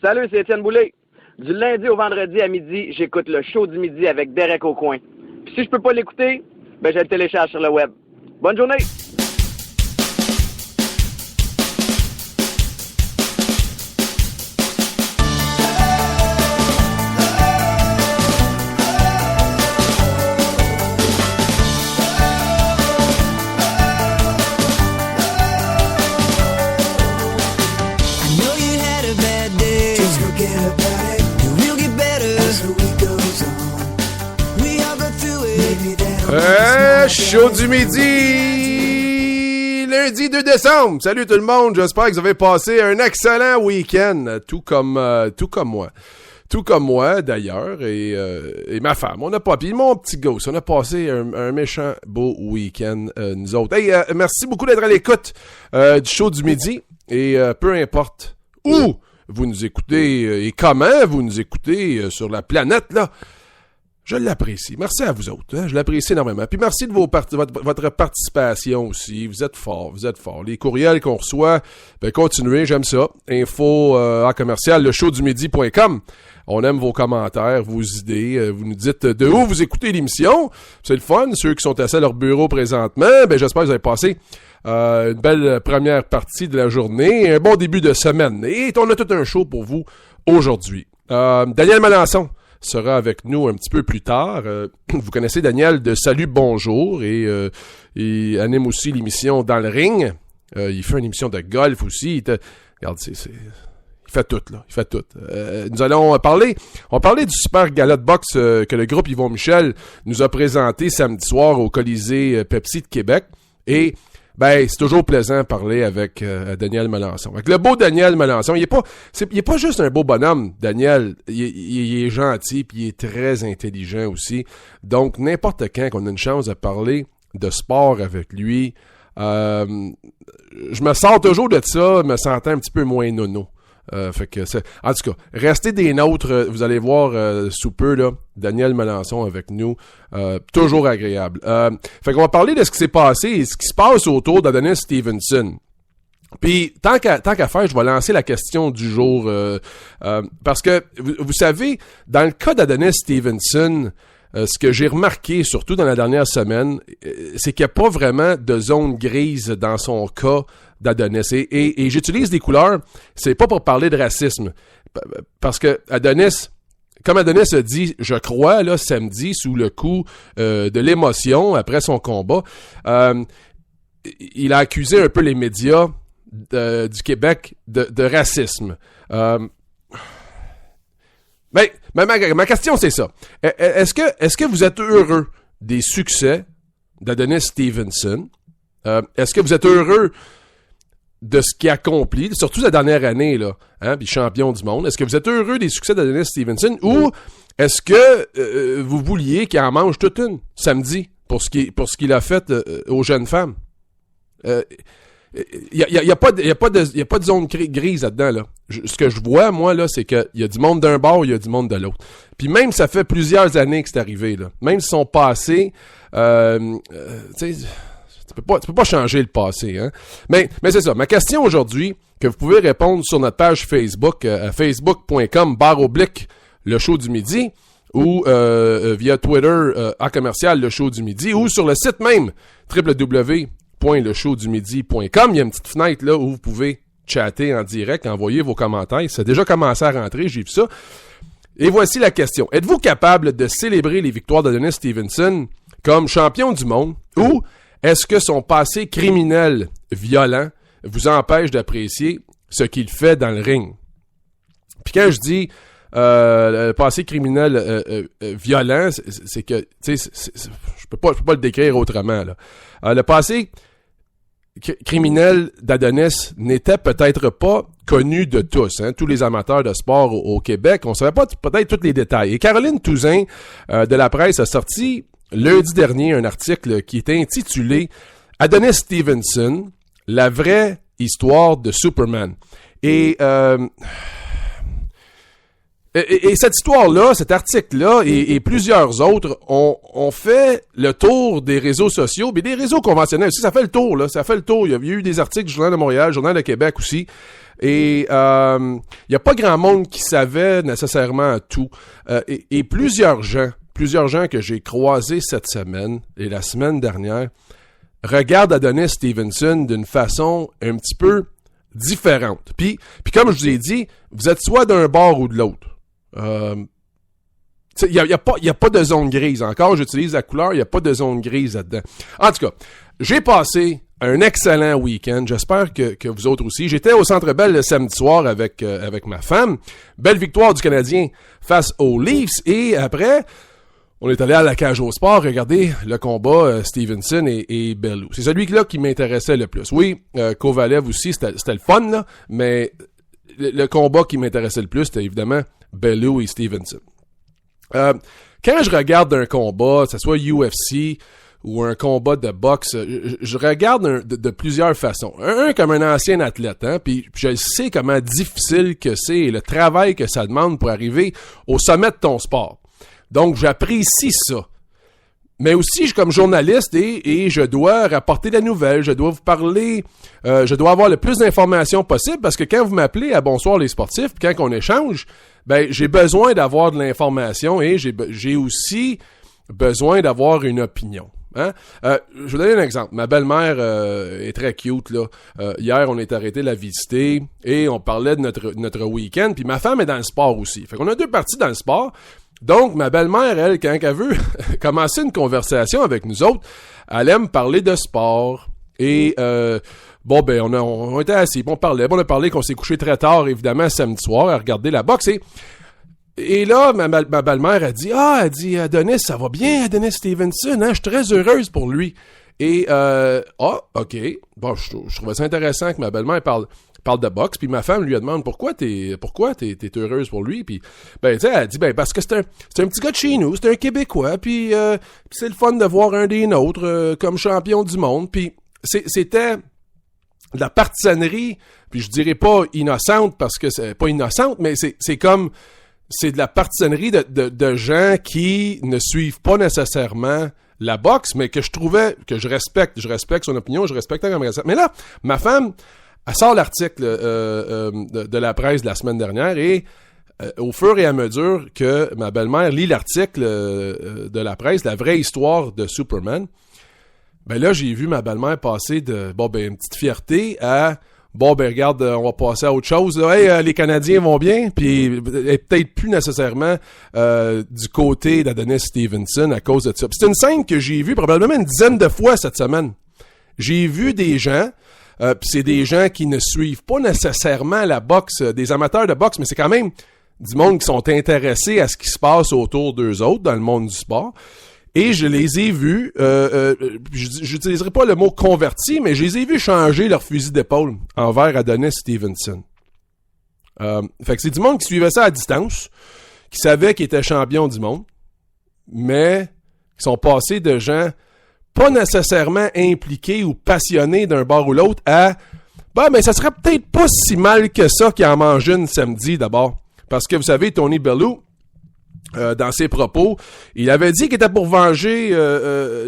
Salut, c'est Étienne Boulay. Du lundi au vendredi à midi, j'écoute le show du midi avec Derek Aucoin. Puis si je peux pas l'écouter, ben je le télécharge sur le web. Bonne journée! Show du midi, lundi 2 décembre. Salut tout le monde, j'espère que vous avez passé un excellent week-end, tout comme moi. Tout comme moi, d'ailleurs, et ma femme. On a pas, puis mon petit gosse, on a passé un méchant beau week-end, nous autres. Hey, merci beaucoup d'être à l'écoute du show du midi, et peu importe où vous nous écoutez et comment vous nous écoutez sur la planète, là, je l'apprécie. Merci à vous autres. Hein? Je l'apprécie énormément. Puis merci de votre participation aussi. Vous êtes forts. Les courriels qu'on reçoit, ben continuez, j'aime ça. Info @commercial leshowdumidi.com. On aime vos commentaires, vos idées. Vous nous dites de où vous écoutez l'émission. C'est le fun. Ceux qui sont assis à leur bureau présentement, ben j'espère que vous avez passé une belle première partie de la journée et un bon début de semaine. Et on a tout un show pour vous aujourd'hui. Daniel Melançon sera avec nous un petit peu plus tard. Vous connaissez Daniel de Salut Bonjour et il anime aussi l'émission Dans le ring. Il fait une émission de golf aussi. Regarde, il fait tout, là. Il fait tout. Nous allons parler du super gala de boxe que le groupe Yvon Michel nous a présenté samedi soir au Colisée Pepsi de Québec. Et ben, c'est toujours plaisant de parler avec Daniel Melançon. Avec le beau Daniel Melançon, il est pas juste un beau bonhomme, Daniel. Il est gentil, puis il est très intelligent aussi. Donc, n'importe quand qu'on a une chance de parler de sport avec lui, je me sors toujours de ça, me sentant un petit peu moins nono. Fait que en tout cas, restez des nôtres, vous allez voir sous peu là, Daniel Melançon avec nous, toujours agréable. Fait qu'on va parler de ce qui s'est passé et ce qui se passe autour d'Adonis Stevenson. Puis tant qu'à faire, je vais lancer la question du jour parce que vous savez, dans le cas d'Adonis Stevenson, ce que j'ai remarqué, surtout dans la dernière semaine, c'est qu'il n'y a pas vraiment de zone grise dans son cas d'Adonis. Et j'utilise des couleurs, c'est pas pour parler de racisme. Parce que comme Adonis a dit, je crois, là, samedi, sous le coup de l'émotion, après son combat, il a accusé un peu les médias du Québec de racisme. Mais ma question, c'est ça. Est-ce que vous êtes heureux des succès d'Adonis Stevenson? Est-ce que vous êtes heureux de ce qu'il accomplit, surtout la dernière année, là, hein, puis champion du monde? Est-ce que vous êtes heureux des succès d'Adonis Stevenson ou est-ce que vous vouliez qu'il en mange toute une samedi pour ce qu'il a fait aux jeunes femmes? Il y a pas de zone grise là-dedans, là. Ce que je vois, moi, là, c'est qu'il y a du monde d'un bord, il y a du monde de l'autre. Puis même, ça fait plusieurs années que c'est arrivé, là. Même si son passé, tu sais, tu peux pas changer le passé, hein. Mais c'est ça. Ma question aujourd'hui, que vous pouvez répondre sur notre page Facebook, à facebook.com/le show du midi, ou via Twitter, @commercial le show du midi, ou sur le site même, www.leshowdumidi.com. Il y a une petite fenêtre là où vous pouvez chatter en direct, envoyer vos commentaires. Ça a déjà commencé à rentrer, j'ai vu ça. Et voici la question. Êtes-vous capable de célébrer les victoires d'Adonis Stevenson comme champion du monde, ou est-ce que son passé criminel violent vous empêche d'apprécier ce qu'il fait dans le ring? Puis quand je dis le passé criminel violent, c'est que, tu sais, je peux pas le décrire autrement, là. Le passé criminel d'Adonis n'était peut-être pas connu de tous, hein, tous les amateurs de sport au Québec. On ne savait pas peut-être tous les détails. Et Caroline Touzin de la presse a sorti lundi dernier un article qui était intitulé « Adonis Stevenson, la vraie histoire de Superman ». Et Et cette histoire-là, cet article-là et plusieurs autres ont fait le tour des réseaux sociaux, mais des réseaux conventionnels aussi. Ça fait le tour, là. Ça fait le tour. Il y a eu des articles du Journal de Montréal, Journal de Québec aussi. Et il y a pas grand monde qui savait nécessairement tout. Et plusieurs gens que j'ai croisés cette semaine et la semaine dernière regardent Adonis Stevenson d'une façon un petit peu différente. Puis comme je vous ai dit, vous êtes soit d'un bord ou de l'autre. Il y a pas de zone grise. Encore, j'utilise la couleur, il n'y a pas de zone grise là-dedans. En tout cas, j'ai passé un excellent week-end. J'espère que vous autres aussi. J'étais au Centre Bell le samedi soir avec ma femme. Belle victoire du Canadien face aux Leafs. Et après, on est allé à la cage au sport regarder le combat Stevenson et Bellew. C'est celui-là qui m'intéressait le plus. Oui, Kovalev aussi, c'était le fun, là, mais le combat qui m'intéressait le plus, c'était évidemment Bellew et Stevenson. Quand je regarde un combat, que ce soit UFC ou un combat de boxe, je regarde de plusieurs façons. Un comme un ancien athlète, hein, puis je sais comment difficile que c'est et le travail que ça demande pour arriver au sommet de ton sport. Donc, j'apprécie ça. Mais aussi, je suis comme journaliste et je dois rapporter la nouvelle, je dois vous parler, je dois avoir le plus d'informations possible parce que quand vous m'appelez à Bonsoir les sportifs, puis quand on échange, ben j'ai besoin d'avoir de l'information et j'ai aussi besoin d'avoir une opinion. Hein? Je vais vous donner un exemple. Ma belle-mère est très cute, là. Hier, on est arrêté la visiter et on parlait de notre week-end. Puis ma femme est dans le sport aussi. Fait qu'on a deux parties dans le sport. Donc, ma belle-mère, elle, quand elle veut commencer une conversation avec nous autres, elle aime parler de sport. Et on était assis, on parlait. On a parlé qu'on s'est couché très tard, évidemment, samedi soir, à regarder la boxe. Et là, ma belle-mère a dit, Adonis, ça va bien, Adonis Stevenson, hein, je suis très heureuse pour lui. Et, ok. Bon, je trouvais ça intéressant que ma belle-mère parle de boxe, puis ma femme lui demande pourquoi t'es heureuse pour lui, puis tu sais, elle dit parce que c'est un petit gars de chez nous, c'est un Québécois, puis c'est le fun de voir un des nôtres comme champion du monde, puis c'était de la partisanerie, puis je dirais pas innocente parce que c'est pas innocente, mais c'est de la partisanerie de gens qui ne suivent pas nécessairement la boxe, mais que je trouvais que je respecte son opinion, je respecte la conversation. Mais là, ma femme, elle sort l'article de la presse de la semaine dernière et au fur et à mesure que ma belle-mère lit l'article de la presse, la vraie histoire de Superman, ben là, j'ai vu ma belle-mère passer de une petite fierté à regarde, on va passer à autre chose. Hey, les Canadiens vont bien, puis peut-être plus nécessairement du côté d'Adonis Stevenson à cause de ça. Puis c'est une scène que j'ai vue probablement une dizaine de fois cette semaine. J'ai vu des gens, puis c'est des gens qui ne suivent pas nécessairement la boxe, des amateurs de boxe, mais c'est quand même du monde qui sont intéressés à ce qui se passe autour d'eux autres dans le monde du sport. Et je les ai vus, j'utiliserai pas le mot converti, mais je les ai vus changer leur fusil d'épaule envers Adonis Stevenson. Fait que c'est du monde qui suivait ça à distance, qui savait qu'il était champion du monde, mais qui sont passés de gens pas nécessairement impliqués ou passionnés d'un bord ou l'autre à mais ça serait peut-être pas si mal que ça qu'il en mange une samedi d'abord. Parce que vous savez, Tony Bellew, dans ses propos, il avait dit qu'il était pour venger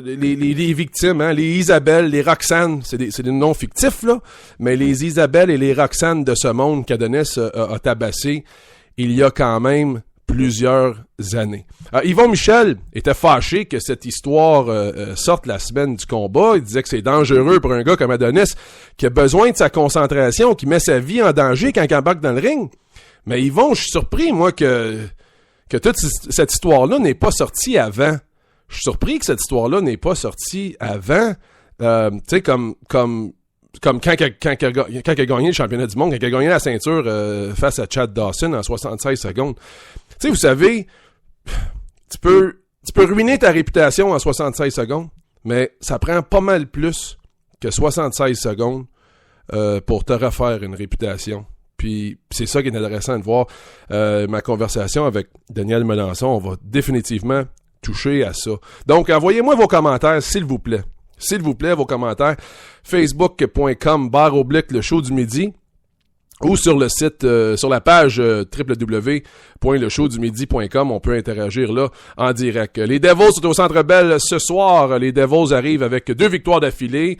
les victimes, hein, les Isabelle, les Roxane, c'est des noms fictifs, là, mais les Isabelle et les Roxane de ce monde qu'Adonis a tabassé il y a quand même plusieurs années. Yvon Michel était fâché que cette histoire sorte la semaine du combat. Il disait que c'est dangereux pour un gars comme Adonis qui a besoin de sa concentration, qui met sa vie en danger quand il embarque dans le ring. Mais Yvon, je suis surpris, moi, que toute cette histoire-là n'est pas sortie avant. Je suis surpris que cette histoire-là n'est pas sortie avant. Tu sais, comme quand il a gagné le championnat du monde, quand il a gagné la ceinture face à Chad Dawson en 76 secondes. Tu sais, vous savez, tu peux ruiner ta réputation en 76 secondes, mais ça prend pas mal plus que 76 secondes pour te refaire une réputation. Puis c'est ça qui est intéressant de voir. Ma conversation avec Daniel Melançon, on va définitivement toucher à ça. Donc, envoyez-moi vos commentaires, s'il vous plaît. S'il vous plaît, vos commentaires. Facebook.com/le show du midi. ou sur le site, sur la page www.leshowdumidi.com. On peut interagir là en direct. Les Devils sont au Centre Bell ce soir. Les Devils arrivent avec 2 victoires d'affilée.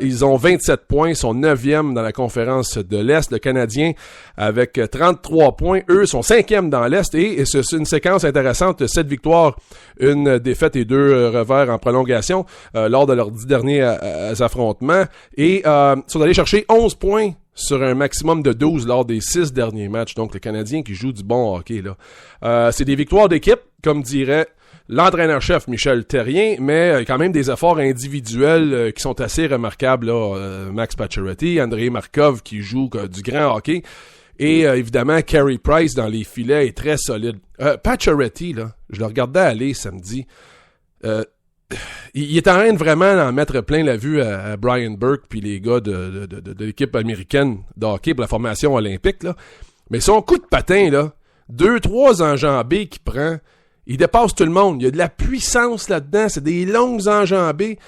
Ils ont 27 points, sont 9e dans la conférence de l'Est. Le Canadien avec 33 points. Eux sont 5e dans l'Est et c'est une séquence intéressante. 7 victoires, une défaite et 2 revers en prolongation lors de leurs 10 derniers affrontements. Et sont allés chercher 11 points sur un maximum de 12 lors des 6 derniers matchs. Donc, le Canadien qui joue du bon hockey, là. C'est des victoires d'équipe, comme dirait l'entraîneur-chef Michel Therrien, mais quand même des efforts individuels qui sont assez remarquables, là. Max Pacioretty, Andrei Markov qui joue du grand hockey. Et évidemment, Carey Price dans les filets est très solide. Pacioretty, là, je le regardais aller samedi. Il est en train de vraiment en mettre plein la vue à Brian Burke puis les gars de l'équipe américaine de hockey pour la formation olympique, là. Mais son coup de patin, là, 2-3 enjambées qu'il prend, il dépasse tout le monde. Il y a de la puissance là-dedans. C'est des longues enjambées.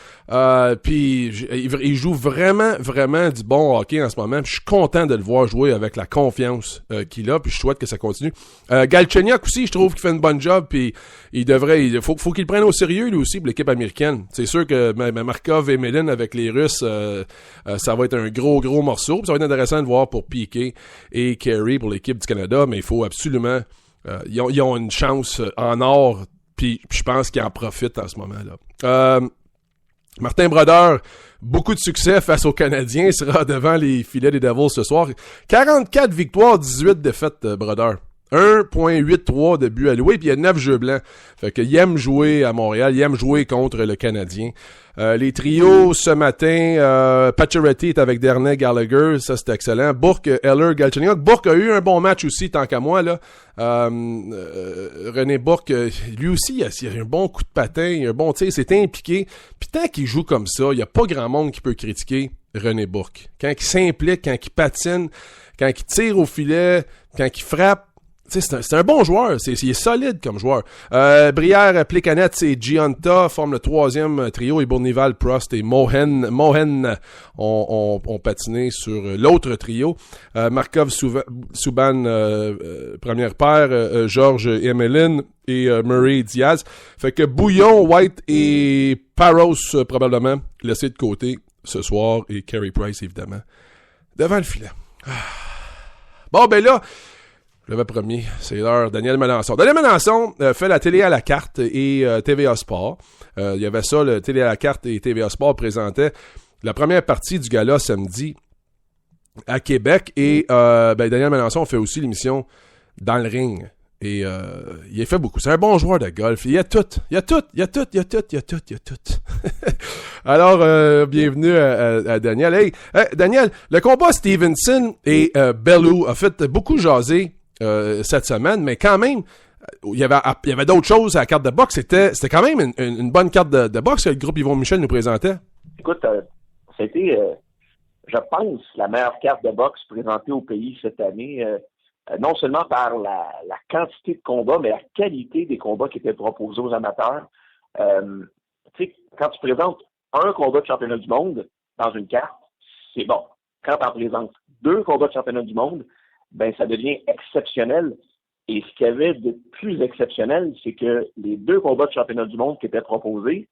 Puis il joue vraiment, vraiment du bon hockey en ce moment. Puis je suis content de le voir jouer avec la confiance qu'il a. Puis je souhaite que ça continue. Galchenyuk aussi, je trouve qu'il fait une bonne job. Puis il faut qu'il le prenne au sérieux lui aussi pour l'équipe américaine. C'est sûr que Markov et Melin avec les Russes, ça va être un gros morceau. Puis ça va être intéressant de voir pour Piquet et Carey pour l'équipe du Canada. Mais il faut absolument... Ils ont une chance en or, puis je pense qu'ils en profitent en ce moment-là. Martin Brodeur, beaucoup de succès face aux Canadiens, sera devant les filets des Devils ce soir. 44 victoires, 18 défaites, Brodeur. 1.83 de buts alloués, puis il y a 9 jeux blancs. Fait qu'il aime jouer à Montréal, il aime jouer contre le Canadien. Les trios ce matin, Pacioretty est avec Darnay Gallagher, ça c'est excellent. Bourque, Eller, Galchenyuk. Bourque a eu un bon match aussi, tant qu'à moi, là. René Bourque, lui aussi, il a un bon coup de patin, il a un bon tir, c'est impliqué. Puis tant qu'il joue comme ça, il n'y a pas grand monde qui peut critiquer René Bourque. Quand il s'implique, quand il patine, quand il tire au filet, quand il frappe, c'est un bon joueur, il est solide comme joueur. Brière, Plekanec et Gianta forment le 3e trio et Bournival, Prost et Mohen ont patiné sur l'autre trio. Markov, Subban, première paire, Georges Emelin et Murray Diaz. Fait que Bouillon, White et Parros probablement laissés de côté ce soir et Carey Price évidemment devant le filet. Bon ben là, le premier, c'est l'heure. Daniel Melançon. Daniel Melançon fait la télé à la carte et TVA Sport. Il y avait ça, le télé à la carte et TVA Sport présentait la première partie du gala samedi à Québec. Et Daniel Melançon fait aussi l'émission Dans le ring. Et il a fait beaucoup. C'est un bon joueur de golf. Il y a tout. Alors, bienvenue à Daniel. Hey, Daniel, le combat Stevenson et Bellew a fait beaucoup jaser cette semaine, mais quand même, il y avait d'autres choses à la carte de boxe. C'était quand même une bonne carte de boxe que le groupe Yvon Michel nous présentait. Écoute, c'était, je pense, la meilleure carte de boxe présentée au pays cette année, non seulement par la quantité de combats, mais la qualité des combats qui étaient proposés aux amateurs. Tu sais, quand tu présentes un combat de championnat du monde dans une carte, c'est bon. Quand tu en présentes 2 combats de championnat du monde, ben ça devient exceptionnel. Et ce qu'il y avait de plus exceptionnel, c'est que les 2 combats de championnat du monde qui étaient proposés,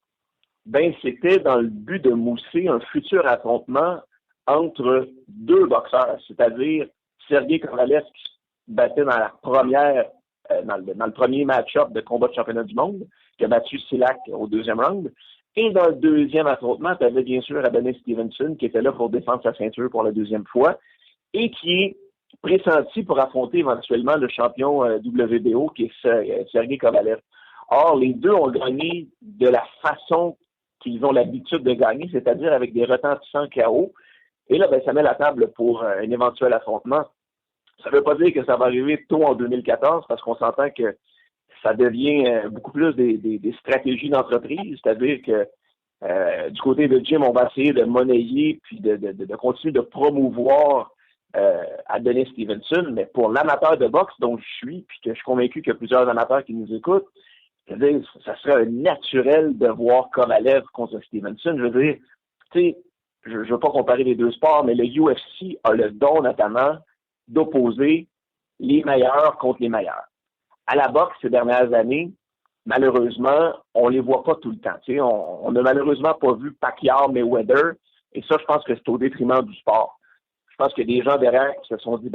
ben c'était dans le but de mousser un futur affrontement entre 2 boxeurs, c'est-à-dire Sergei Kovalev qui se battait dans la première, dans le premier match-up de combat de championnat du monde, qui a battu Silak au 2e round. Et dans le 2e affrontement, tu avais bien sûr Adonis Stevenson qui était là pour défendre sa ceinture pour la 2e fois et qui est pressenti pour affronter éventuellement le champion WBO qui est Sergei Kovalev. Or, les 2 ont gagné de la façon qu'ils ont l'habitude de gagner, c'est-à-dire avec des retentissants KO. Et là, ben, ça met la table pour un éventuel affrontement. Ça ne veut pas dire que ça va arriver tôt en 2014, parce qu'on s'entend que ça devient beaucoup plus des stratégies d'entreprise, c'est-à-dire que du côté de Jim, on va essayer de monnayer puis de continuer de promouvoir Adonis Stevenson, mais pour l'amateur de boxe dont je suis, puis que je suis convaincu qu'il y a plusieurs amateurs qui nous écoutent, c'est-à-dire, ça serait naturel de voir Kovalev contre Stevenson. Je veux dire, tu sais, je veux pas comparer les 2 sports, mais le UFC a le don notamment d'opposer les meilleurs contre les meilleurs. À la boxe, ces dernières années, malheureusement, on les voit pas tout le temps. Tu sais, on n'a malheureusement pas vu Pacquiao, Mayweather, et ça, je pense que c'est au détriment du sport. Je pense qu'il y a des gens derrière qui se sont dit,